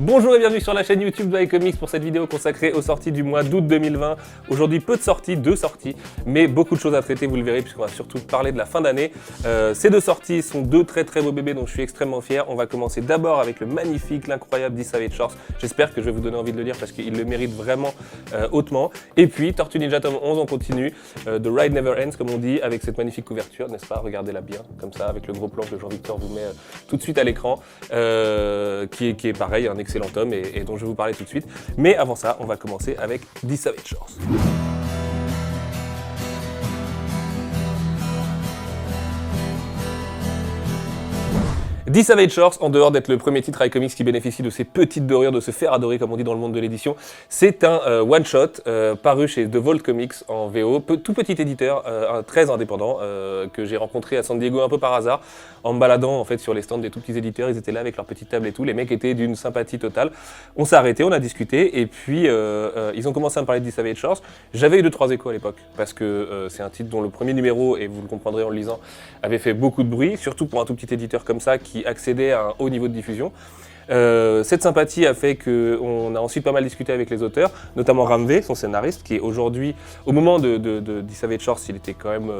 Bonjour et bienvenue sur la chaîne YouTube de iComics pour cette vidéo consacrée aux sorties du mois d'août 2020. Aujourd'hui, peu de sorties, 2 sorties, mais beaucoup de choses à traiter, vous le verrez, puisqu'on va surtout parler de la fin d'année. Ces 2 sorties sont 2 très beaux bébés dont je suis extrêmement fier. On va commencer d'abord avec le magnifique, l'incroyable This Savage Shores. J'espère que je vais vous donner envie de le lire parce qu'il le mérite vraiment hautement. Et puis, Tortue Ninja tome 11, on continue. The Ride Never Ends, comme on dit, avec cette magnifique couverture, n'est-ce pas? Regardez-la bien, comme ça, avec le gros plan que Jean-Victor vous met tout de suite à l'écran, qui est pareil, un excellent tome et dont je vais vous parler tout de suite. Mais avant ça, on va commencer avec This Savage Shores. This Savage Shores, en dehors d'être le premier titre iComics qui bénéficie de ces petites dorures, de se faire adorer comme on dit dans le monde de l'édition, c'est un one-shot paru chez The Vault Comics en VO, tout petit éditeur, très indépendant, que j'ai rencontré à San Diego un peu par hasard, en me baladant en fait sur les stands des tout petits éditeurs. Ils étaient là avec leur petite table et tout, les mecs étaient d'une sympathie totale. On s'est arrêté, on a discuté, et puis ils ont commencé à me parler de This Savage Shores. J'avais eu 2-3 échos à l'époque, parce que c'est un titre dont le premier numéro, et vous le comprendrez en le lisant, avait fait beaucoup de bruit, surtout pour un tout petit éditeur comme ça, qui accédait à un haut niveau de diffusion. Cette sympathie a fait qu'on a ensuite pas mal discuté avec les auteurs, notamment Ramvé, son scénariste, qui est aujourd'hui, au moment de This Savage Shores, il était quand même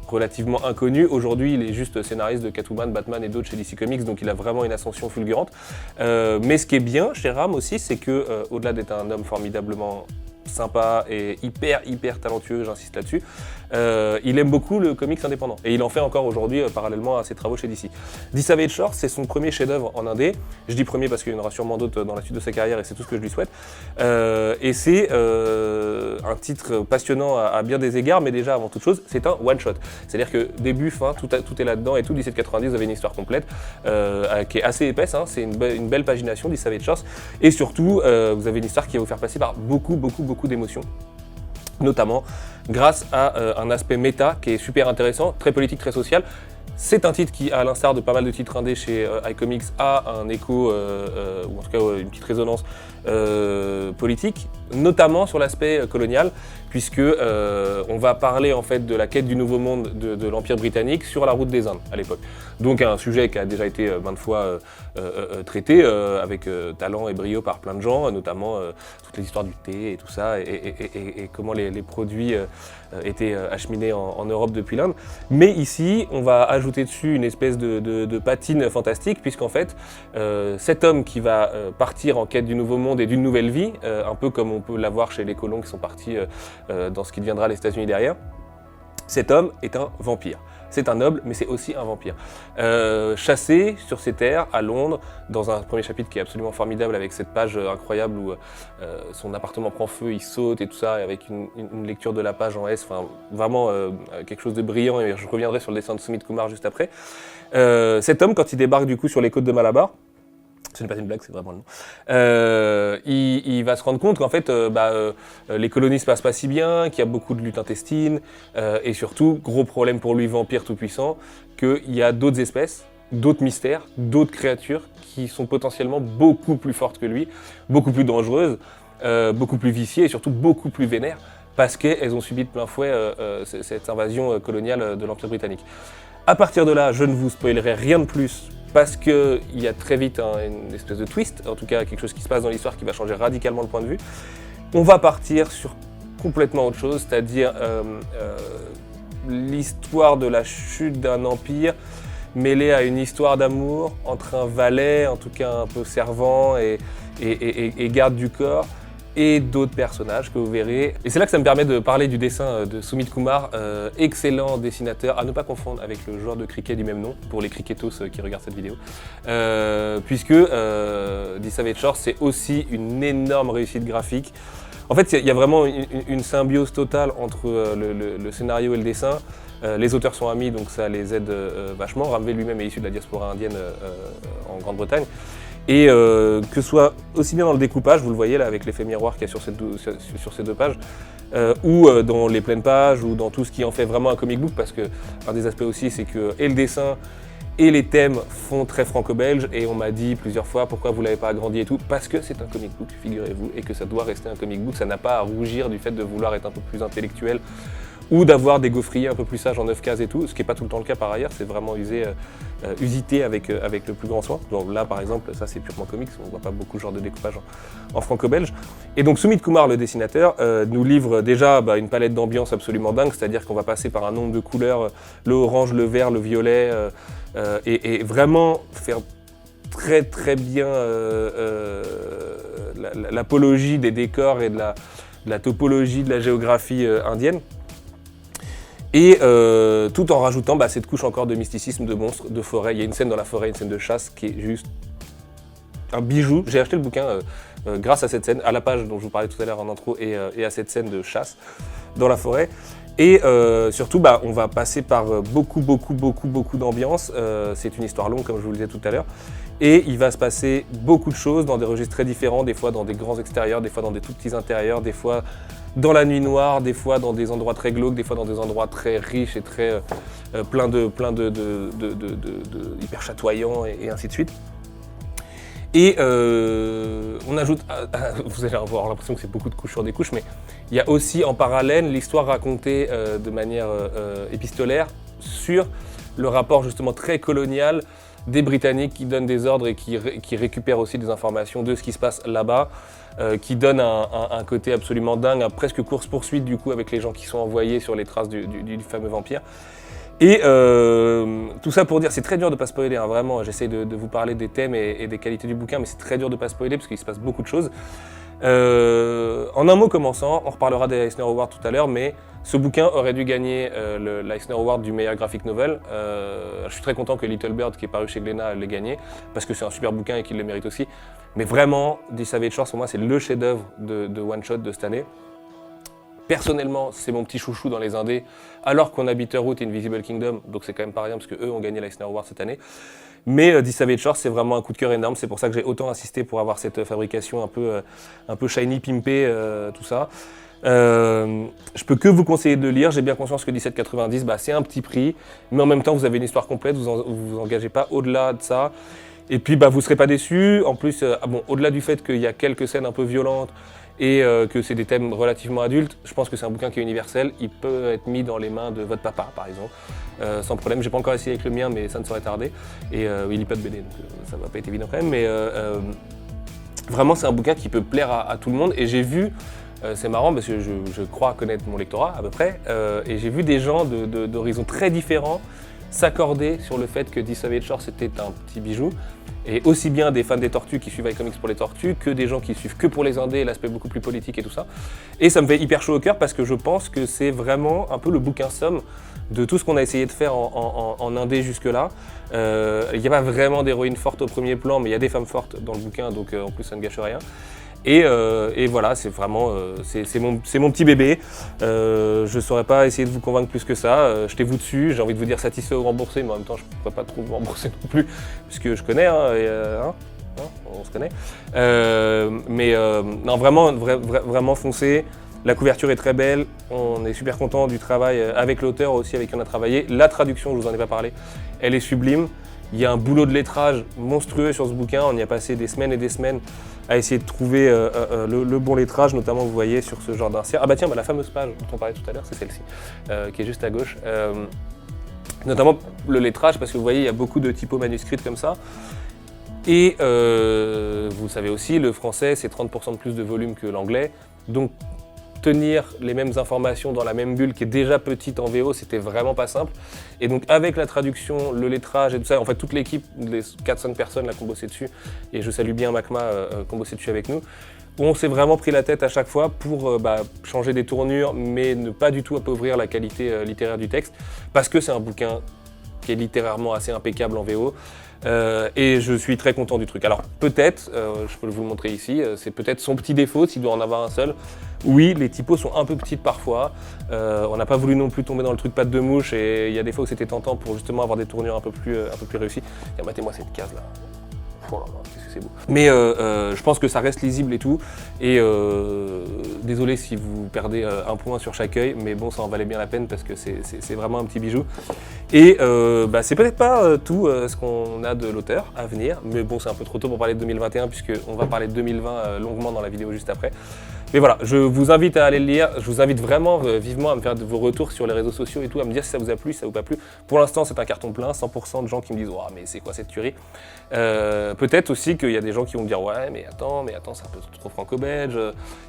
relativement inconnu. Aujourd'hui, il est juste scénariste de Catwoman, Batman et d'autres chez DC Comics, donc il a vraiment une ascension fulgurante. Mais ce qui est bien chez Ram aussi, c'est que, au-delà d'être un homme formidablement sympa et hyper talentueux, j'insiste là-dessus, il aime beaucoup le comics indépendant et il en fait encore aujourd'hui parallèlement à ses travaux chez DC. This Savage Shores, c'est son premier chef-d'œuvre en indé. Je dis premier parce qu'il y en aura sûrement d'autres dans la suite de sa carrière et c'est tout ce que je lui souhaite. Et c'est un titre passionnant à bien des égards, mais déjà avant toute chose, c'est un one-shot. C'est-à-dire que début, fin, tout est là-dedans et tout. 1790, vous avez une histoire complète qui est assez épaisse, hein. C'est une belle pagination, This Savage Shores, et surtout, vous avez une histoire qui va vous faire passer par beaucoup d'émotions, notamment grâce à un aspect méta qui est super intéressant, très politique, très social. C'est un titre qui, à l'instar de pas mal de titres indés chez iComics, a un écho, ou en tout cas une petite résonance politique, notamment sur l'aspect colonial, puisque on va parler en fait de la quête du Nouveau Monde de l'Empire britannique sur la route des Indes à l'époque. Donc un sujet qui a déjà été maintes fois traité avec talent et brio par plein de gens, notamment toutes les histoires du thé et tout ça, et comment les produits étaient acheminés en Europe depuis l'Inde. Mais ici, on va ajouter dessus une espèce de patine fantastique, puisqu'en fait, cet homme qui va partir en quête du Nouveau Monde et d'une nouvelle vie, un peu comme on peut l'avoir chez les colons qui sont partis dans ce qui deviendra les États-Unis derrière, cet homme est un vampire. C'est un noble, mais c'est aussi un vampire. Chassé sur ces terres, à Londres, dans un premier chapitre qui est absolument formidable, avec cette page incroyable où son appartement prend feu, il saute et tout ça, et avec une lecture de la page en S, enfin vraiment quelque chose de brillant, et je reviendrai sur le dessin de Sumit Kumar juste après. Cet homme, quand il débarque du coup sur les côtes de Malabar, ce n'est pas une blague, c'est vraiment le nom. Il va se rendre compte qu'en fait, les colonies se passent pas si bien, qu'il y a beaucoup de luttes intestines, et surtout, gros problème pour lui, vampire tout-puissant, qu'il y a d'autres espèces, d'autres mystères, d'autres créatures qui sont potentiellement beaucoup plus fortes que lui, beaucoup plus dangereuses, beaucoup plus viciées et surtout beaucoup plus vénères, parce qu'elles ont subi de plein fouet cette invasion coloniale de l'Empire britannique. À partir de là, je ne vous spoilerai rien de plus, parce qu'il y a très vite une espèce de twist, en tout cas quelque chose qui se passe dans l'histoire qui va changer radicalement le point de vue. On va partir sur complètement autre chose, c'est-à-dire l'histoire de la chute d'un empire mêlée à une histoire d'amour entre un valet, en tout cas un peu servant et garde du corps, et d'autres personnages que vous verrez. Et c'est là que ça me permet de parler du dessin de Sumit Kumar, excellent dessinateur, à ne pas confondre avec le joueur de cricket du même nom, pour les cricketos qui regardent cette vidéo, puisque This Savage Shores, c'est aussi une énorme réussite graphique. En fait, il y a vraiment une symbiose totale entre le scénario et le dessin. Les auteurs sont amis, donc ça les aide vachement. Ramvé lui-même est issu de la diaspora indienne en Grande-Bretagne. Et que ce soit aussi bien dans le découpage, vous le voyez là avec l'effet miroir qu'il y a sur ces 2 pages, ou dans les pleines pages, ou dans tout ce qui en fait vraiment un comic book, parce que un des aspects aussi c'est que et le dessin et les thèmes font très franco-belge, et on m'a dit plusieurs fois pourquoi vous l'avez pas agrandi et tout, parce que c'est un comic book, figurez-vous, et que ça doit rester un comic book, ça n'a pas à rougir du fait de vouloir être un peu plus intellectuel ou d'avoir des gaufriers un peu plus sages en 9 cases et tout, ce qui n'est pas tout le temps le cas par ailleurs, c'est vraiment usité avec le plus grand soin. Donc là par exemple, ça c'est purement comics, on ne voit pas beaucoup ce genre de découpage en franco-belge. Et donc Sumit Kumar, le dessinateur, nous livre déjà une palette d'ambiance absolument dingue, c'est-à-dire qu'on va passer par un nombre de couleurs, le orange, le vert, le violet, et vraiment faire très très bien l'apologie des décors et de la topologie de la géographie indienne. Et tout en rajoutant cette couche encore de mysticisme, de monstres, de forêt. Il y a une scène dans la forêt, une scène de chasse qui est juste un bijou. J'ai acheté le bouquin grâce à cette scène, à la page dont je vous parlais tout à l'heure en intro et à cette scène de chasse dans la forêt. Et surtout, on va passer par beaucoup d'ambiance. C'est une histoire longue, comme je vous le disais tout à l'heure. Et il va se passer beaucoup de choses dans des registres très différents, des fois dans des grands extérieurs, des fois dans des tout petits intérieurs, des fois dans la nuit noire, des fois dans des endroits très glauques, des fois dans des endroits très riches et très plein de hyper chatoyants et ainsi de suite. Et on ajoute, vous allez avoir l'impression que c'est beaucoup de couches sur des couches, mais il y a aussi en parallèle l'histoire racontée de manière épistolaire sur le rapport justement très colonial des Britanniques qui donnent des ordres et qui récupèrent aussi des informations de ce qui se passe là-bas, qui donne un côté absolument dingue, presque course-poursuite du coup avec les gens qui sont envoyés sur les traces du fameux vampire. Et tout ça pour dire, c'est très dur de ne pas spoiler, hein, vraiment, j'essaie de vous parler des thèmes et des qualités du bouquin, mais c'est très dur de ne pas spoiler parce qu'il se passe beaucoup de choses. En un mot commençant, on reparlera des Eisner Awards tout à l'heure, mais ce bouquin aurait dû gagner l'Eisner Award du meilleur graphic novel. Je suis très content que Little Bird, qui est paru chez Glénat, l'ait gagné, parce que c'est un super bouquin et qu'il le mérite aussi. Mais vraiment, The Savage Shores, pour moi, c'est le chef-d'œuvre de One Shot de cette année. Personnellement, c'est mon petit chouchou dans les indés, alors qu'on a Bitterroot et Invisible Kingdom, donc c'est quand même pas rien, parce qu'eux ont gagné l'Eisner Award cette année. Mais The Savage Shores, c'est vraiment un coup de cœur énorme, c'est pour ça que j'ai autant insisté pour avoir cette fabrication un peu shiny, pimpée, tout ça. Je peux que vous conseiller de le lire, j'ai bien conscience que 17,90, c'est un petit prix, mais en même temps vous avez une histoire complète, vous vous engagez pas au-delà de ça. Et puis vous ne serez pas déçus, en plus, au-delà du fait qu'il y a quelques scènes un peu violentes, et que c'est des thèmes relativement adultes, je pense que c'est un bouquin qui est universel, il peut être mis dans les mains de votre papa par exemple, sans problème. J'ai pas encore essayé avec le mien, mais ça ne saurait tarder, et il lit pas de BD, donc ça va pas être évident quand même, mais vraiment c'est un bouquin qui peut plaire à tout le monde, et j'ai vu, c'est marrant parce que je crois connaître mon lectorat à peu près, et j'ai vu des gens d'horizons très différents s'accorder sur le fait que The Savage Shores était un petit bijou, et aussi bien des fans des tortues qui suivent iComics pour les tortues, que des gens qui suivent que pour les indés, l'aspect beaucoup plus politique et tout ça. Et ça me fait hyper chaud au cœur parce que je pense que c'est vraiment un peu le bouquin somme de tout ce qu'on a essayé de faire en indé jusque-là. Il n'y a pas vraiment d'héroïne forte au premier plan, mais il y a des femmes fortes dans le bouquin, donc en plus ça ne gâche rien. Et voilà, c'est vraiment c'est mon petit bébé. Je ne saurais pas essayer de vous convaincre plus que ça. Jetez-vous dessus, j'ai envie de vous dire satisfait ou remboursé, mais en même temps je ne pourrais pas trop vous rembourser non plus, puisque je connais, on se connaît. Non, vraiment foncez. La couverture est très belle, on est super content du travail avec l'auteur aussi, avec qui on a travaillé. La traduction, je vous en ai pas parlé, elle est sublime. Il y a un boulot de lettrage monstrueux sur ce bouquin, on y a passé des semaines et des semaines à essayer de trouver le bon lettrage, notamment vous voyez sur ce genre d'insert. Ah bah tiens, la fameuse page dont on parlait tout à l'heure, c'est celle-ci, qui est juste à gauche. Notamment le lettrage, parce que vous voyez, il y a beaucoup de typos manuscrites comme ça. Et vous savez aussi, le français, c'est 30% de plus de volume que l'anglais. Donc tenir les mêmes informations dans la même bulle qui est déjà petite en VO, c'était vraiment pas simple. Et donc avec la traduction, le lettrage et tout ça, en fait toute l'équipe, les 4-5 personnes là qui ont bossé dessus, et je salue bien Macma qui ont bossé dessus avec nous, on s'est vraiment pris la tête à chaque fois pour changer des tournures, mais ne pas du tout appauvrir la qualité littéraire du texte, parce que c'est un bouquin qui est littérairement assez impeccable en VO. Et je suis très content du truc. Alors peut-être, je peux vous le montrer ici, c'est peut-être son petit défaut s'il doit en avoir un seul. Oui, les typos sont un peu petites parfois. On n'a pas voulu non plus tomber dans le truc patte de mouche, et il y a des fois où c'était tentant pour justement avoir des tournures un peu plus réussies. Tiens, matez-moi cette case là. Oh là là, qu'est-ce que c'est beau. Mais je pense que ça reste lisible et tout. Et désolé si vous perdez un point sur chaque œil, mais bon, ça en valait bien la peine parce que c'est vraiment un petit bijou. Et c'est peut-être pas tout ce qu'on a de l'auteur à venir, mais bon, c'est un peu trop tôt pour parler de 2021 puisqu'on va parler de 2020 longuement dans la vidéo juste après. Mais voilà, je vous invite à aller le lire. Je vous invite vraiment vivement à me faire vos retours sur les réseaux sociaux et tout, à me dire si ça vous a plu, si ça vous a pas plu. Pour l'instant, c'est un carton plein, 100% de gens qui me disent « Oh, mais c'est quoi cette tuerie ?» Peut-être aussi qu'il y a des gens qui vont me dire « Ouais, mais attends, c'est un peu trop franco-belge,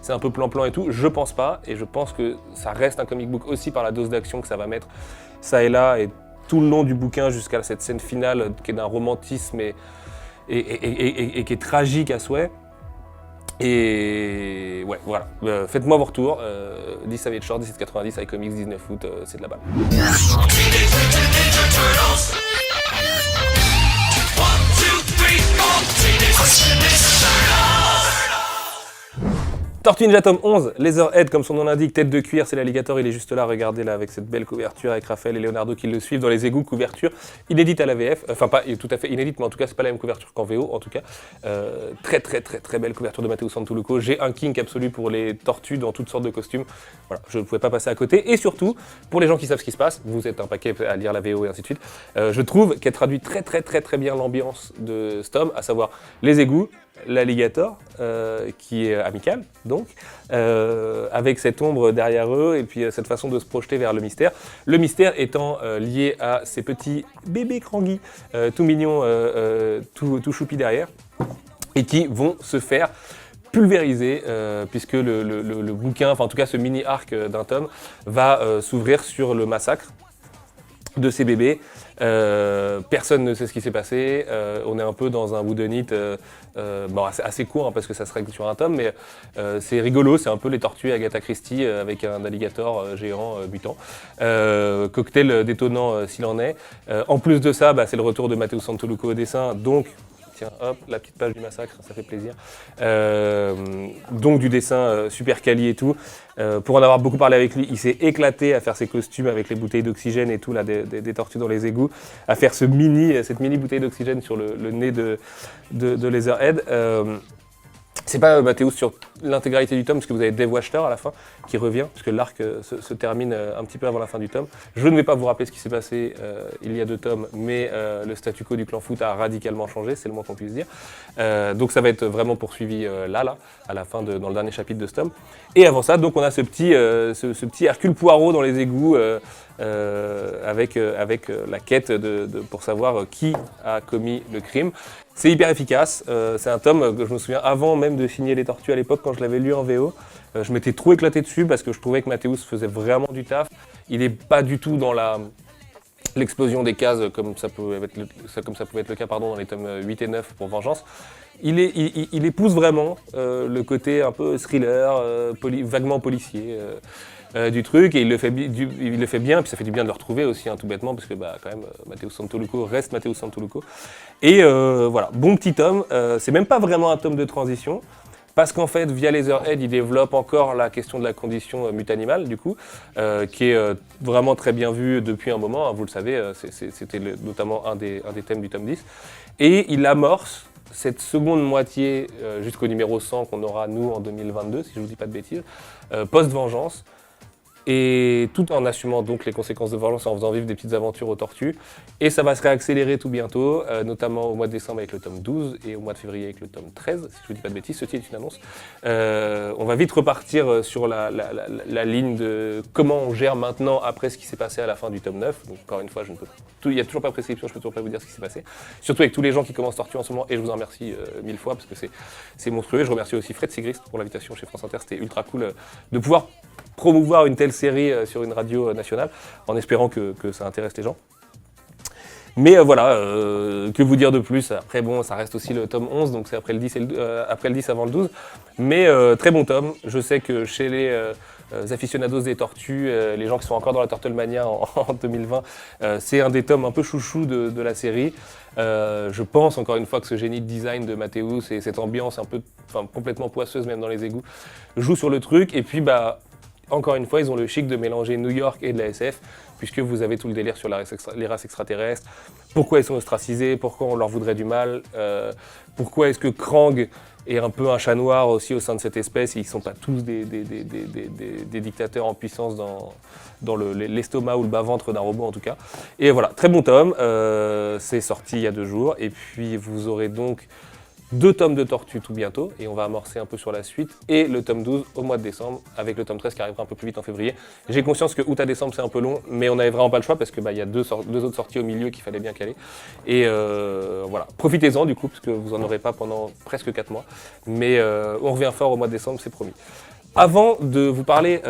c'est un peu plan-plan et tout. » Je pense pas, et je pense que ça reste un comic book aussi par la dose d'action que ça va mettre ça et là, et tout le long du bouquin jusqu'à cette scène finale qui est d'un romantisme et qui est tragique à souhait. Et ouais, voilà. Faites-moi vos retours. 10 Savage Short, 1790, iComics, 19 août, c'est de la balle. Tortue Ninja tome 11, Leatherhead, comme son nom l'indique, tête de cuir, c'est l'alligator, il est juste là, regardez là, avec cette belle couverture, avec Raphaël et Leonardo qui le suivent dans les égouts, couverture inédite à la VF, enfin pas tout à fait inédite, mais en tout cas c'est pas la même couverture qu'en VO, en tout cas. Très belle couverture de Matteo Santoluco, j'ai un kink absolu pour les tortues dans toutes sortes de costumes, voilà, je ne pouvais pas passer à côté, et surtout, pour les gens qui savent ce qui se passe, vous êtes un paquet à lire la VO et ainsi de suite, je trouve qu'elle traduit très bien l'ambiance de ce tome, à savoir les égouts, l'alligator, qui est amical, donc, avec cette ombre derrière eux, et puis cette façon de se projeter vers le mystère. Le mystère étant lié à ces petits bébés cranguis, tout mignons, tout choupis derrière, et qui vont se faire pulvériser, puisque le bouquin, enfin en tout cas ce mini-arc d'un tome, va s'ouvrir sur le massacre de ces bébés. Personne ne sait ce qui s'est passé, on est un peu dans un whodunit assez court, hein, parce que ça se règle sur un tome, mais c'est rigolo, c'est un peu les tortues Agatha Christie avec un alligator géant butant. Cocktail détonnant s'il en est. En plus de ça, c'est le retour de Matteo Santoluco au dessin, donc tiens, hop, la petite page du massacre, ça fait plaisir. Donc du dessin super quali et tout. Pour en avoir beaucoup parlé avec lui, il s'est éclaté à faire ses costumes avec les bouteilles d'oxygène et tout, là, des tortues dans les égouts, à faire cette mini bouteille d'oxygène sur le nez de Leatherhead. C'est pas Mathéus sur l'intégralité du tome, parce que vous avez Dave Wachter à la fin, qui revient, puisque l'arc se termine un petit peu avant la fin du tome. Je ne vais pas vous rappeler ce qui s'est passé il y a 2 tomes, mais le statu quo du clan Foot a radicalement changé, c'est le moins qu'on puisse dire. Donc ça va être vraiment poursuivi là, à la fin, dans le dernier chapitre de ce tome. Et avant ça, donc on a ce petit Hercule Poirot dans les égouts, avec la quête pour savoir qui a commis le crime. C'est hyper efficace, c'est un tome que je me souviens avant même de signer Les Tortues à l'époque quand je l'avais lu en VO. Je m'étais trop éclaté dessus parce que je trouvais que Mathéus faisait vraiment du taf. Il n'est pas du tout dans l'explosion des cases comme ça pouvait être le cas dans les tomes 8 et 9 pour Vengeance. Il épouse vraiment le côté un peu thriller, vaguement policier du truc, et il le fait bien, puis ça fait du bien de le retrouver aussi, hein, tout bêtement, parce que quand même Matteo Santoluco reste Matteo Santoluco. Et voilà, bon petit tome, c'est même pas vraiment un tome de transition, parce qu'en fait, via Leatherhead, il développe encore la question de la condition mutanimale, du coup, qui est vraiment très bien vue depuis un moment, hein, vous le savez, c'était notamment un des thèmes du tome 10, et il amorce cette seconde moitié jusqu'au numéro 100 qu'on aura nous en 2022, si je ne vous dis pas de bêtises, post-Vengeance, et tout en assumant donc les conséquences de Vengeance en faisant vivre des petites aventures aux tortues. Et ça va se réaccélérer tout bientôt, notamment au mois de décembre avec le tome 12 et au mois de février avec le tome 13, si je ne vous dis pas de bêtises, ceci est une annonce. On va vite repartir sur la ligne de comment on gère maintenant après ce qui s'est passé à la fin du tome 9. Donc encore une fois, il n'y a toujours pas de prescription, je ne peux toujours pas vous dire ce qui s'est passé. Surtout avec tous les gens qui commencent Tortue en ce moment, et je vous en remercie 1000 fois parce que c'est monstrueux. Je remercie aussi Fred Sigrist pour l'invitation chez France Inter, c'était ultra cool de pouvoir promouvoir une telle série sur une radio nationale, en espérant que ça intéresse les gens. Mais voilà, que vous dire de plus? Après bon, ça reste aussi le tome 11, donc c'est après le 10 avant le 12. Mais très bon tome, je sais que chez les aficionados des tortues, les gens qui sont encore dans la Turtlemania en 2020, c'est un des tomes un peu chouchou de la série. Je pense encore une fois que ce génie de design de Mathéus et cette ambiance un peu, complètement poisseuse même dans les égouts, joue sur le truc. Et puis encore une fois, ils ont le chic de mélanger New York et de la SF, puisque vous avez tout le délire sur les races extraterrestres, pourquoi ils sont ostracisés, pourquoi on leur voudrait du mal, pourquoi est-ce que Krang est un peu un chat noir aussi au sein de cette espèce, et ils ne sont pas tous des dictateurs en puissance dans l'estomac ou le bas-ventre d'un robot en tout cas. Et voilà, très bon tome, c'est sorti il y a 2 jours, et puis vous aurez donc 2 tomes de Tortue tout bientôt, et on va amorcer un peu sur la suite, et le tome 12 au mois de décembre, avec le tome 13 qui arrivera un peu plus vite en février. J'ai conscience que août à décembre c'est un peu long, mais on n'avait vraiment pas le choix parce que y a deux autres sorties au milieu qu'il fallait bien caler. Et voilà, profitez-en du coup, parce que vous en aurez pas pendant presque 4 mois, mais on revient fort au mois de décembre, c'est promis. Avant de vous parler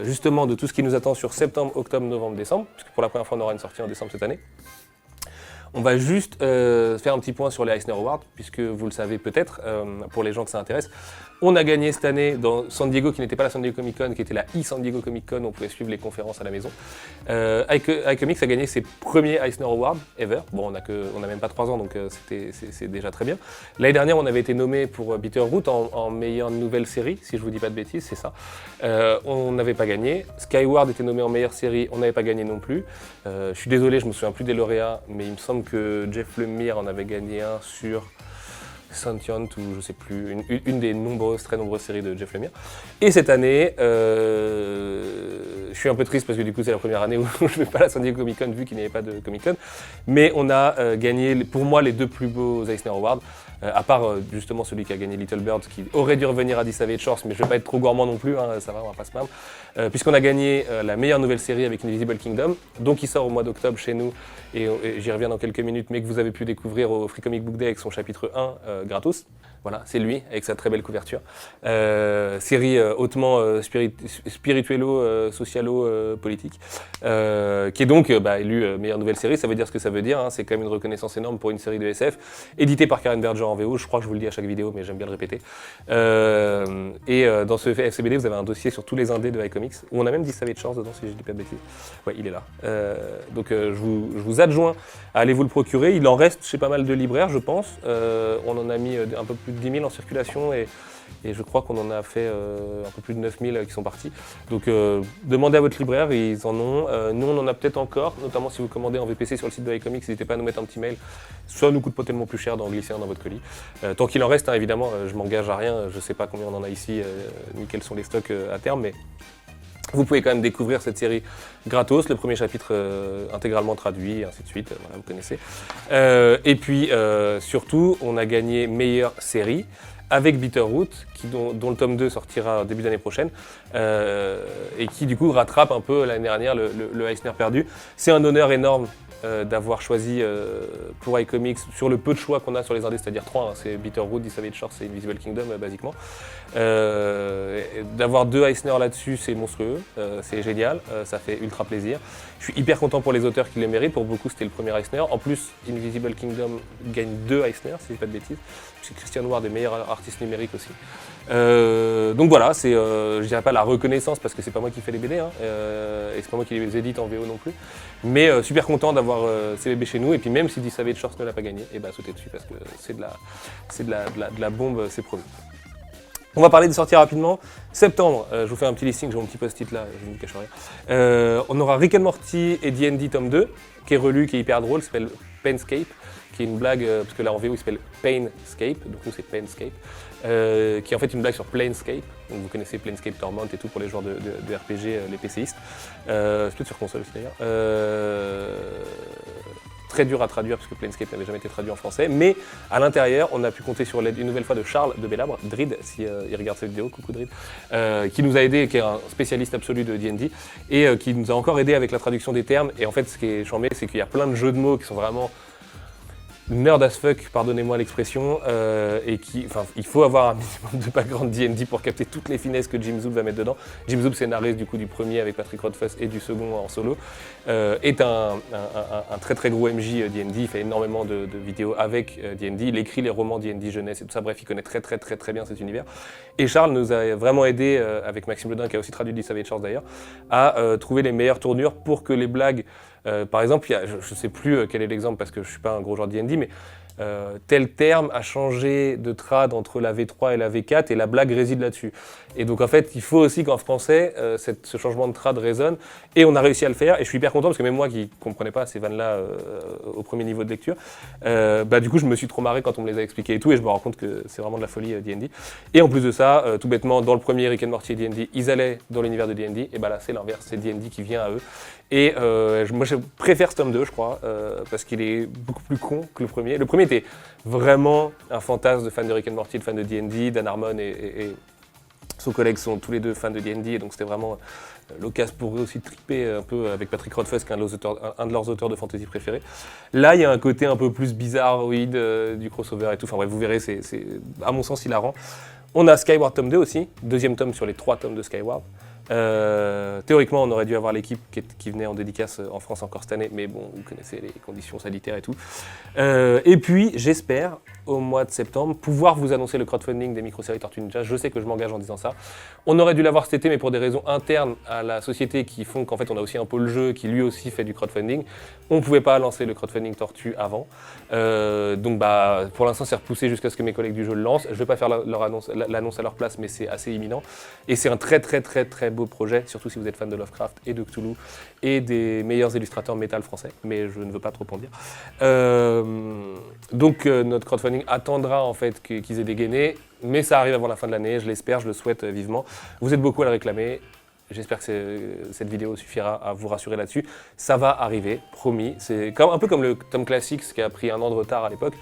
justement de tout ce qui nous attend sur septembre, octobre, novembre, décembre, puisque pour la première fois on aura une sortie en décembre cette année, on va juste faire un petit point sur les Eisner Awards, puisque vous le savez peut-être, pour les gens que ça intéresse. On a gagné cette année dans San Diego, qui n'était pas la San Diego Comic Con, qui était la San Diego Comic Con, on pouvait suivre les conférences à la maison. iComics a gagné ses premiers Eisner Awards ever. Bon, on n'a même pas 3 ans, donc c'est déjà très bien. L'année dernière, on avait été nommé pour Bitterroot en meilleure nouvelle série, si je vous dis pas de bêtises, c'est ça. On n'avait pas gagné. Skyward était nommé en meilleure série, on n'avait pas gagné non plus. Je suis désolé, je me souviens plus des lauréats, mais il me semble que Jeff Lemire en avait gagné un sur Sentient ou je sais plus, une des très nombreuses séries de Jeff Lemire. Et cette année, je suis un peu triste parce que du coup c'est la première année où je ne vais pas à la San Diego Comic Con vu qu'il n'y avait pas de Comic Con. Mais on a gagné pour moi les 2 plus beaux Eisner Awards. À part justement celui qui a gagné Little Birds, qui aurait dû revenir à This Savage Shores, mais je ne vais pas être trop gourmand non plus, ça va, on va pas se plaindre. Puisqu'on a gagné la meilleure nouvelle série avec Invisible Kingdom, donc qui sort au mois d'octobre chez nous, et j'y reviens dans quelques minutes, mais que vous avez pu découvrir au Free Comic Book Day avec son chapitre 1 gratos. Voilà, c'est lui, avec sa très belle couverture. Série hautement spirituello-socialo-politique, qui est donc élue meilleure nouvelle série. Ça veut dire ce que ça veut dire, hein. C'est quand même une reconnaissance énorme pour une série de SF, éditée par Karen Berger en VO, je crois que je vous le dis à chaque vidéo, mais j'aime bien le répéter. Dans ce FCBD, vous avez un dossier sur tous les indés de iComics, où on a même dit Savage Shores dedans, si je dis pas de bêtises. Ouais, il est là. Donc je vous adjoins à aller vous le procurer. Il en reste chez pas mal de libraires, je pense. On en a mis un peu plus de 10 000 en circulation et je crois qu'on en a fait un peu plus de 9 000 qui sont partis. Donc demandez à votre libraire, ils en ont. Nous on en a peut-être encore, notamment si vous commandez en VPC sur le site de iComics, n'hésitez pas à nous mettre un petit mail. Ça nous coûte pas tellement plus cher d'en glisser un dans votre colis. Tant qu'il en reste, hein, évidemment, je m'engage à rien, je sais pas combien on en a ici, ni quels sont les stocks à terme, mais vous pouvez quand même découvrir cette série gratos, le premier chapitre intégralement traduit, et ainsi de suite, voilà, vous connaissez. Et puis surtout, on a gagné meilleure série avec Bitterroot, dont le tome 2 sortira début d'année prochaine, et qui du coup rattrape un peu l'année dernière le Eisner perdu. C'est un honneur énorme d'avoir choisi pour iComics, sur le peu de choix qu'on a sur les indés, c'est-à-dire 3, hein, c'est Bitterroot, This Savage Shores et Invisible Kingdom, basiquement. D'avoir 2 Eisner là-dessus, c'est monstrueux, c'est génial, ça fait ultra plaisir. Je suis hyper content pour les auteurs qui le méritent, pour beaucoup c'était le premier Eisner. En plus, Invisible Kingdom gagne 2 Eisner, si je dis pas de bêtises. C'est Christian Ward, des meilleurs artistes numériques aussi. Donc voilà, c'est, je dirais pas la reconnaissance parce que c'est pas moi qui fais les BD, hein, et c'est pas moi qui les édite en VO non plus. Mais super content d'avoir ces bébés chez nous, et puis même si This Savage Shores ne l'a pas gagné, et sautez dessus parce que c'est de la bombe, c'est promis. On va parler des sorties rapidement. Septembre, je vous fais un petit listing, j'ai mon petit post-it là, je ne me cache rien. On aura Rick and Morty et D&D tome 2, qui est relu, qui est hyper drôle, s'appelle Painscape, qui est une blague, parce que là en VO il s'appelle Painscape, donc nous c'est Painscape, qui est en fait une blague sur Planescape. Donc vous connaissez Planescape Torment et tout pour les joueurs de RPG, les PCistes. C'est peut-être sur console aussi d'ailleurs. Très dur à traduire parce que Planescape n'avait jamais été traduit en français, mais à l'intérieur, on a pu compter sur l'aide une nouvelle fois de Charles de Bellabre, Drid, si il regarde cette vidéo, coucou Drid, qui nous a aidé, qui est un spécialiste absolu de D&D, et qui nous a encore aidé avec la traduction des termes. Et en fait, ce qui est charmé, c'est qu'il y a plein de jeux de mots qui sont vraiment nerd as fuck, pardonnez-moi l'expression, et il faut avoir un minimum de background D&D pour capter toutes les finesses que Jim Zub va mettre dedans. Jim Zub, scénariste du coup du premier avec Patrick Rothfuss et du second en solo, est un très très gros MJ D&D, il fait énormément de vidéos avec D&D, il écrit les romans D&D jeunesse et tout ça, bref, il connaît très bien cet univers. Et Charles nous a vraiment aidé, avec Maxime Ledin, qui a aussi traduit This Savage Shores d'ailleurs, à trouver les meilleures tournures pour que les blagues, par exemple, je ne sais plus quel est l'exemple parce que je ne suis pas un gros joueur de D&D, mais tel terme a changé de trad entre la V3 et la V4 et la blague réside là-dessus. Et donc en fait, il faut aussi qu'en français, ce changement de trad résonne, et on a réussi à le faire, et je suis hyper content parce que même moi qui ne comprenais pas ces vannes-là au premier niveau de lecture, du coup je me suis trop marré quand on me les a expliquées et tout, et je me rends compte que c'est vraiment de la folie D&D. Et en plus de ça, tout bêtement, dans le premier Rick and Morty et D&D, ils allaient dans l'univers de D&D, et là c'est l'inverse, c'est D&D qui vient à eux. Et moi je préfère ce tome 2 je crois, parce qu'il est beaucoup plus con que le premier. Le premier était vraiment un fantasme de fan de Rick and Morty, de fan de D&D. Dan Harmon et son collègue sont tous les deux fans de D&D, et donc c'était vraiment l'occasion pour eux aussi de triper un peu avec Patrick Rothfuss, qui est un de leurs auteurs de fantasy préférés. Là, il y a un côté un peu plus bizarroïde du crossover et tout. Enfin bref, vous verrez, c'est à mon sens hilarant. On a Skyward tome 2 aussi, deuxième tome sur les 3 tomes de Skyward. Théoriquement, on aurait dû avoir l'équipe qui venait en dédicace en France encore cette année, mais bon, vous connaissez les conditions sanitaires et tout. Et puis, j'espère, au mois de septembre, pouvoir vous annoncer le crowdfunding des micro-séries Tortue Ninja. Je sais que je m'engage en disant ça. On aurait dû l'avoir cet été, mais pour des raisons internes à la société qui font qu'en fait, on a aussi un pôle jeu qui lui aussi fait du crowdfunding. On ne pouvait pas lancer le crowdfunding Tortue avant. Donc, pour l'instant, c'est repoussé jusqu'à ce que mes collègues du jeu le lancent. Je ne vais pas faire l'annonce à leur place, mais c'est assez imminent. Et c'est un très beau projet, surtout si vous êtes fan de Lovecraft et de Cthulhu et des meilleurs illustrateurs métal français, mais je ne veux pas trop en dire. Donc notre crowdfunding attendra en fait qu'ils aient dégainé, mais ça arrive avant la fin de l'année, je l'espère, je le souhaite vivement. Vous êtes beaucoup à le réclamer, j'espère que cette vidéo suffira à vous rassurer là-dessus. Ça va arriver, promis. C'est un peu comme le tome classique, qui a pris un an de retard à l'époque.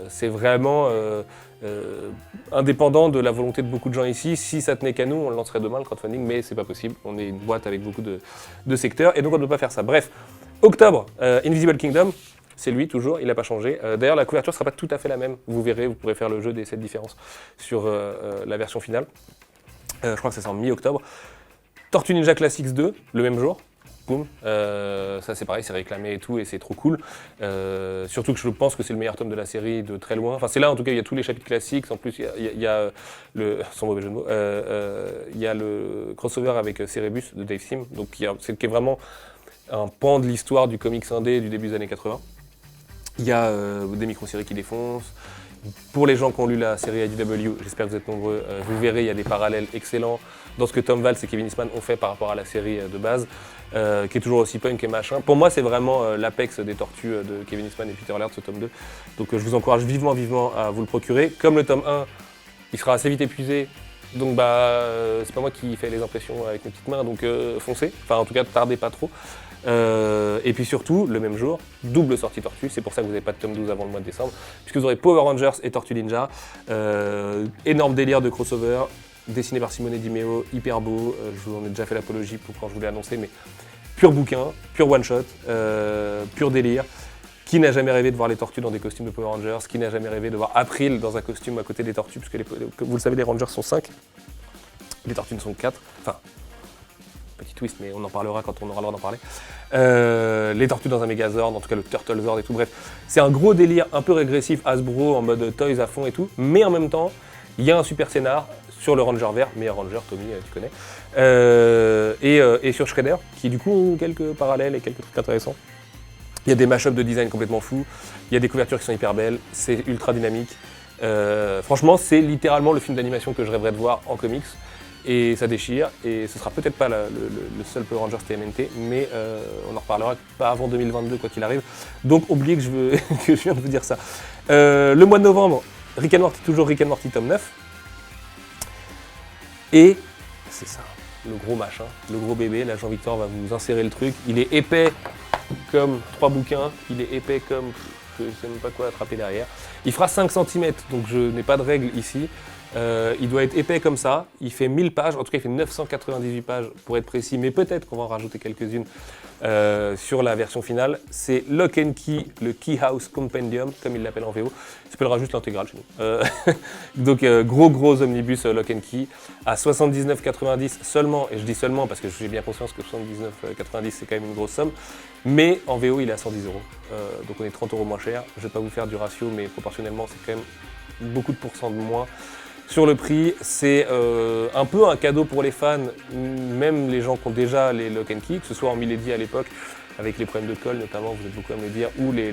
C'est vraiment indépendant de la volonté de beaucoup de gens ici. Si ça tenait qu'à nous, on le lancerait demain le crowdfunding, mais c'est pas possible. On est une boîte avec beaucoup de secteurs et donc on ne peut pas faire ça. Bref, octobre, Invisible Kingdom, c'est lui toujours, il n'a pas changé. D'ailleurs, la couverture ne sera pas tout à fait la même. Vous verrez, vous pourrez faire le jeu des 7 différences sur la version finale. Je crois que ça sort mi-octobre. Tortue Ninja Classics 2, le même jour. Boum. Ça c'est pareil, c'est réclamé et tout, et c'est trop cool. Surtout que je pense que c'est le meilleur tome de la série de très loin. Enfin, c'est là en tout cas, il y a tous les chapitres classiques. En plus, il y a le, sans mauvais jeu de mots, il y a le crossover avec Cerebus de Dave Sim, donc qui est vraiment un pan de l'histoire du comics indé du début des années 80. Il y a des micro-séries qui défoncent. Pour les gens qui ont lu la série IDW, j'espère que vous êtes nombreux, vous verrez, il y a des parallèles excellents dans ce que Tom Valls et Kevin Eastman ont fait par rapport à la série de base, qui est toujours aussi punk et machin. Pour moi, c'est vraiment l'apex des tortues de Kevin Eastman et Peter Laird, ce tome 2. Donc je vous encourage vivement à vous le procurer. Comme le tome 1, il sera assez vite épuisé, donc c'est pas moi qui fais les impressions avec mes petites mains, donc foncez. Enfin, en tout cas, tardez pas trop. Et puis surtout, le même jour, double sortie Tortue, c'est pour ça que vous n'avez pas de tome 12 avant le mois de décembre, puisque vous aurez Power Rangers et Tortue Ninja, énorme délire de crossover, dessiné par Simone Di Meo, hyper beau, je vous en ai déjà fait l'apologie pour quand je vous l'ai annoncé, mais pur bouquin, pur one-shot, pur délire. Qui n'a jamais rêvé de voir les tortues dans des costumes de Power Rangers? Qui n'a jamais rêvé de voir April dans un costume à côté des tortues? Parce que vous le savez, les Rangers sont 5, les tortues ne sont que 4, enfin... Petit twist, mais on en parlera quand on aura le droit d'en parler. Les tortues dans un Megazord, en tout cas le Turtlezord et tout, bref. C'est un gros délire un peu régressif Hasbro, en mode toys à fond et tout, mais en même temps, il y a un super scénar sur le Ranger vert, meilleur Ranger, Tommy, tu connais, et sur Shredder, qui du coup ont quelques parallèles et quelques trucs intéressants. Il y a des mashups de design complètement fous, il y a des couvertures qui sont hyper belles, c'est ultra dynamique. Franchement, c'est littéralement le film d'animation que je rêverais de voir en comics. Et ça déchire, et ce sera peut-être pas le seul Power Rangers TMNT, mais on en reparlera pas avant 2022 quoi qu'il arrive. Donc oubliez que je viens de vous dire ça. Le mois de novembre, Rick and Morty, toujours Rick and Morty tome 9. Et c'est ça, le gros machin, le gros bébé, là Jean-Victor va vous insérer le truc. Il est épais comme 3 bouquins, il est épais comme je sais même pas quoi attraper derrière. Il fera 5 cm, donc je n'ai pas de règle ici. Il doit être épais comme ça, il fait 1000 pages, en tout cas il fait 998 pages pour être précis, mais peut-être qu'on va en rajouter quelques-unes sur la version finale. C'est Lock and Key, le Key House Compendium, comme il l'appelle en VO. Il s'appellera juste l'intégrale chez nous. Donc gros omnibus Lock and Key à 79,90 seulement, et je dis seulement parce que j'ai bien conscience que 79,90 c'est quand même une grosse somme, mais en VO il est à 110 €, donc on est 30 € moins cher. Je vais pas vous faire du ratio, mais proportionnellement c'est quand même beaucoup de pourcents de moins. Sur le prix, c'est un peu un cadeau pour les fans, même les gens qui ont déjà les Lock and Key, que ce soit en Milady à l'époque, avec les problèmes de colle notamment, vous êtes beaucoup à me le dire, ou les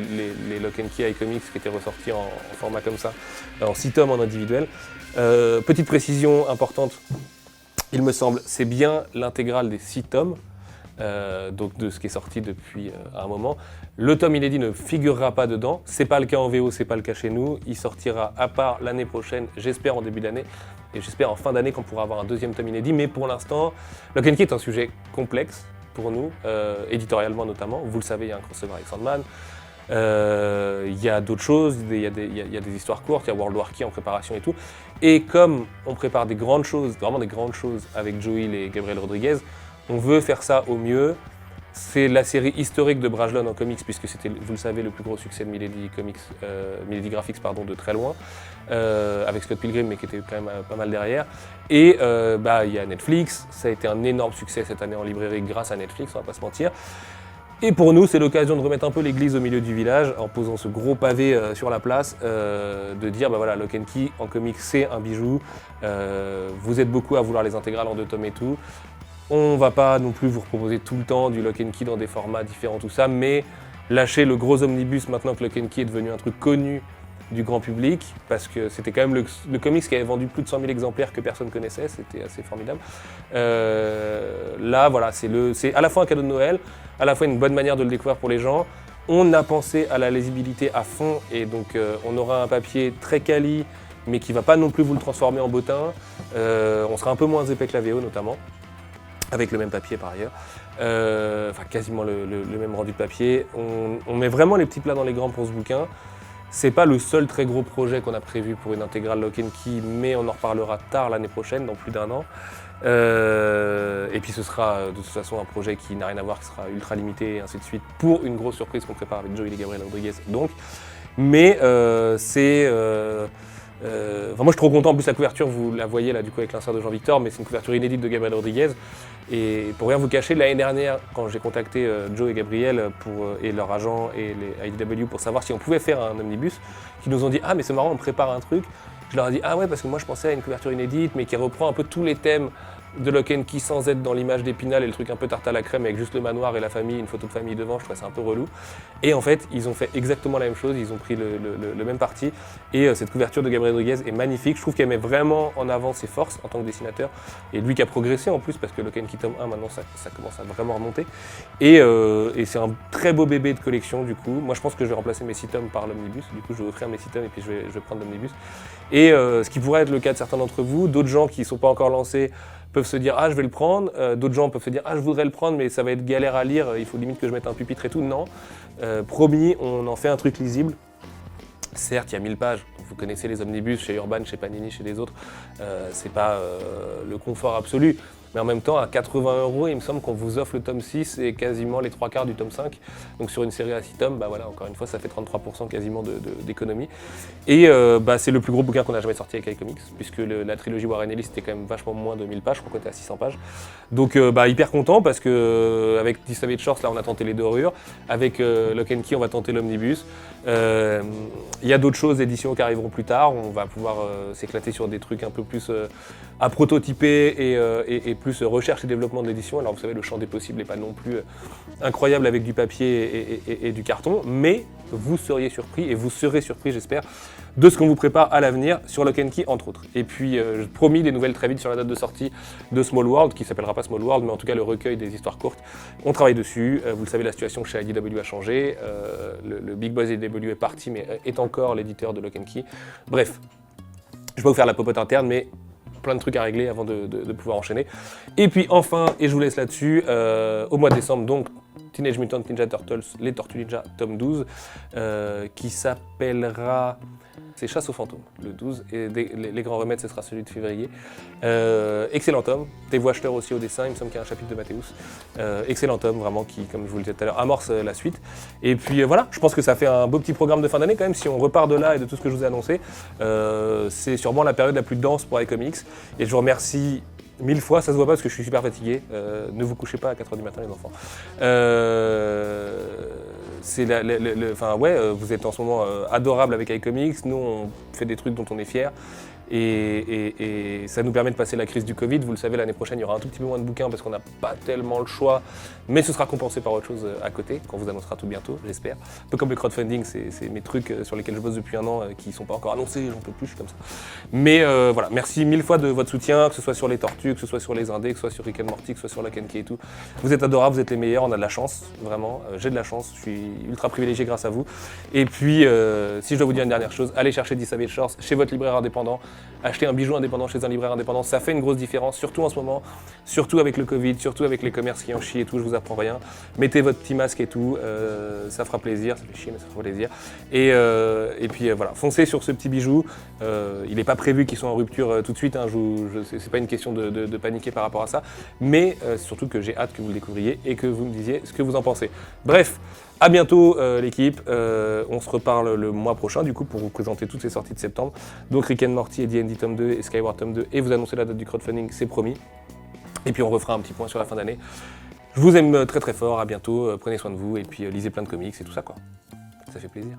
Lock and Key iComics qui étaient ressortis en format comme ça, en 6 tomes en individuel. Petite précision importante, il me semble, c'est bien l'intégrale des 6 tomes, donc de ce qui est sorti depuis un moment. Le tome inédit ne figurera pas dedans, c'est pas le cas en VO, c'est pas le cas chez nous, il sortira à part l'année prochaine, j'espère en début d'année, et j'espère en fin d'année qu'on pourra avoir un deuxième tome inédit, mais pour l'instant, Lock and Key est un sujet complexe, pour nous, éditorialement notamment. Vous le savez, il y a un crossover avec Sandman. Il y a d'autres choses, il y a des histoires courtes, il y a World War Key en préparation et tout. Et comme on prépare des grandes choses, vraiment des grandes choses avec Joel et Gabriel Rodriguez, on veut faire ça au mieux. C'est la série historique de Brajlon en comics, puisque c'était, vous le savez, le plus gros succès de Milady Graphics de très loin, avec Scott Pilgrim, mais qui était quand même pas mal derrière. Et il y a Netflix, ça a été un énorme succès cette année en librairie grâce à Netflix, on va pas se mentir. Et pour nous, c'est l'occasion de remettre un peu l'église au milieu du village, en posant ce gros pavé sur la place, de dire, Lock & Key en comics, c'est un bijou, vous êtes beaucoup à vouloir les intégrales en 2 tomes et tout. On va pas non plus vous proposer tout le temps du Lock & Key dans des formats différents, tout ça, mais lâcher le gros omnibus maintenant que Lock & Key est devenu un truc connu du grand public, parce que c'était quand même le comics qui avait vendu plus de 100 000 exemplaires que personne connaissait, c'était assez formidable. Là, voilà, c'est à la fois un cadeau de Noël, à la fois une bonne manière de le découvrir pour les gens. On a pensé à la lisibilité à fond, et donc on aura un papier très quali, mais qui ne va pas non plus vous le transformer en bottin. On sera un peu moins épais que la VO notamment, avec le même papier par ailleurs, quasiment le même rendu de papier. On met vraiment les petits plats dans les grands pour ce bouquin. C'est pas le seul très gros projet qu'on a prévu pour une intégrale Lock & Key, mais on en reparlera tard l'année prochaine, dans plus d'1 an. Et puis ce sera de toute façon un projet qui n'a rien à voir, qui sera ultra limité et ainsi de suite, pour une grosse surprise qu'on prépare avec Joel et Gabriel Rodriguez. Donc, mais moi je suis trop content, en plus la couverture, vous la voyez là du coup avec l'insert de Jean-Victor, mais c'est une couverture inédite de Gabriel Rodriguez. Et pour rien vous cacher, l'année dernière, quand j'ai contacté Joe et Gabriel et leur agent et les IDW pour savoir si on pouvait faire un omnibus, qui nous ont dit « Ah mais c'est marrant, on prépare un truc », je leur ai dit « Ah ouais, parce que moi je pensais à une couverture inédite, mais qui reprend un peu tous les thèmes de Lock & Key sans être dans l'image d'Épinal et le truc un peu tarte à la crème avec juste le manoir et la famille, une photo de famille devant, je trouvais ça un peu relou. » Et en fait, ils ont fait exactement la même chose, ils ont pris le même parti. Et cette couverture de Gabriel Rodriguez est magnifique, je trouve qu'elle met vraiment en avant ses forces en tant que dessinateur. Et lui qui a progressé en plus, parce que Lock & Key tome 1, maintenant ça commence à vraiment remonter. Et c'est un très beau bébé de collection du coup. Moi je pense que je vais remplacer mes 6 tomes par l'omnibus, du coup je vais offrir mes 6 tomes et puis je vais prendre l'omnibus. Et ce qui pourrait être le cas de certains d'entre vous, d'autres gens qui ne sont pas encore lancés, peuvent se dire « Ah, je vais le prendre », d'autres gens peuvent se dire « Ah, je voudrais le prendre, mais ça va être galère à lire, il faut limite que je mette un pupitre et tout ». Non, promis, on en fait un truc lisible. Certes, il y a 1000 pages, vous connaissez les omnibus chez Urban, chez Panini, chez les autres, c'est pas le confort absolu. Mais en même temps, à 80 €, il me semble qu'on vous offre le tome 6 et quasiment les 3/4 du tome 5. Donc sur une série à 6 tomes, encore une fois, ça fait 33% quasiment d'économie. Et c'est le plus gros bouquin qu'on a jamais sorti avec iComics, puisque la trilogie Warren Ellis c'était quand même vachement moins de 1000 pages, je crois qu'on était à 600 pages. Donc hyper content parce que avec 10 Savage Shorts, là on a tenté les dorures. Avec Lock & Key, on va tenter l'omnibus. Il y a d'autres choses, éditions qui arriveront plus tard. On va pouvoir s'éclater sur des trucs un peu plus à prototyper et plus recherche et développement de l'édition. Alors vous savez, le champ des possibles n'est pas non plus incroyable avec du papier et du carton, mais vous seriez surpris, et vous serez surpris j'espère, de ce qu'on vous prépare à l'avenir sur Lock & Key entre autres. Et puis promis des nouvelles très vite sur la date de sortie de Small World, qui s'appellera pas Small World, mais en tout cas le recueil des histoires courtes. On travaille dessus, vous le savez, la situation chez IDW a changé, le Big Boss IDW est parti mais est encore l'éditeur de Lock & Key. Bref, je vais pas vous faire la popote interne, mais plein de trucs à régler avant de pouvoir enchaîner. Et puis enfin, et je vous laisse là-dessus, au mois de décembre, donc Teenage Mutant Ninja Turtles, les Tortues Ninja, tome 12, qui s'appellera... C'est Chasse aux fantômes, le 12, et les grands remèdes, ce sera celui de février. Excellent tome, Théo Acheter aussi au dessin, il me semble qu'il y a un chapitre de Mathéus. Excellent tome, vraiment, qui, comme je vous le disais tout à l'heure, amorce la suite. Et puis voilà, je pense que ça fait un beau petit programme de fin d'année quand même, si on repart de là et de tout ce que je vous ai annoncé. C'est sûrement la période la plus dense pour iComics, et je vous remercie 1000 fois, ça se voit pas parce que je suis super fatigué. Ne vous couchez pas à 4h du matin les enfants. Vous êtes en ce moment adorable avec iComics, nous on fait des trucs dont on est fiers. Et ça nous permet de passer la crise du Covid. Vous le savez, l'année prochaine, il y aura un tout petit peu moins de bouquins parce qu'on n'a pas tellement le choix, mais ce sera compensé par autre chose à côté, qu'on vous annoncera tout bientôt, j'espère. Un peu comme le crowdfunding, c'est mes trucs sur lesquels je bosse depuis 1 an qui ne sont pas encore annoncés, j'en peux plus, je suis comme ça. Mais voilà, merci 1000 fois de votre soutien, que ce soit sur les Tortues, que ce soit sur les Indés, que ce soit sur Rick and Morty, que ce soit sur Lock & Key et tout. Vous êtes adorables, vous êtes les meilleurs, on a de la chance, vraiment. J'ai de la chance, je suis ultra privilégié grâce à vous. Et puis, si je dois vous dire une dernière chose, allez chercher 10 Savage Shorts chez votre libraire indépendant. acheter un bijou indépendant chez un libraire indépendant, ça fait une grosse différence, surtout en ce moment, surtout avec le Covid, surtout avec les commerces qui en chient et tout, je vous apprends rien. Mettez votre petit masque et tout, ça fera plaisir, ça fait chier mais ça fera plaisir. Et puis voilà, foncez sur ce petit bijou. Il n'est pas prévu qu'ils soient en rupture tout de suite, hein, c'est pas une question de paniquer par rapport à ça, mais surtout que j'ai hâte que vous le découvriez et que vous me disiez ce que vous en pensez. Bref, à bientôt l'équipe, on se reparle le mois prochain du coup pour vous présenter toutes ces sorties de septembre. Donc Rick and Morty et D&D tome 2 et Skyward tome 2 et vous annoncer la date du crowdfunding, c'est promis. Et puis on refera un petit point sur la fin d'année. Je vous aime très très fort, à bientôt, prenez soin de vous et puis lisez plein de comics et tout ça quoi. Ça fait plaisir.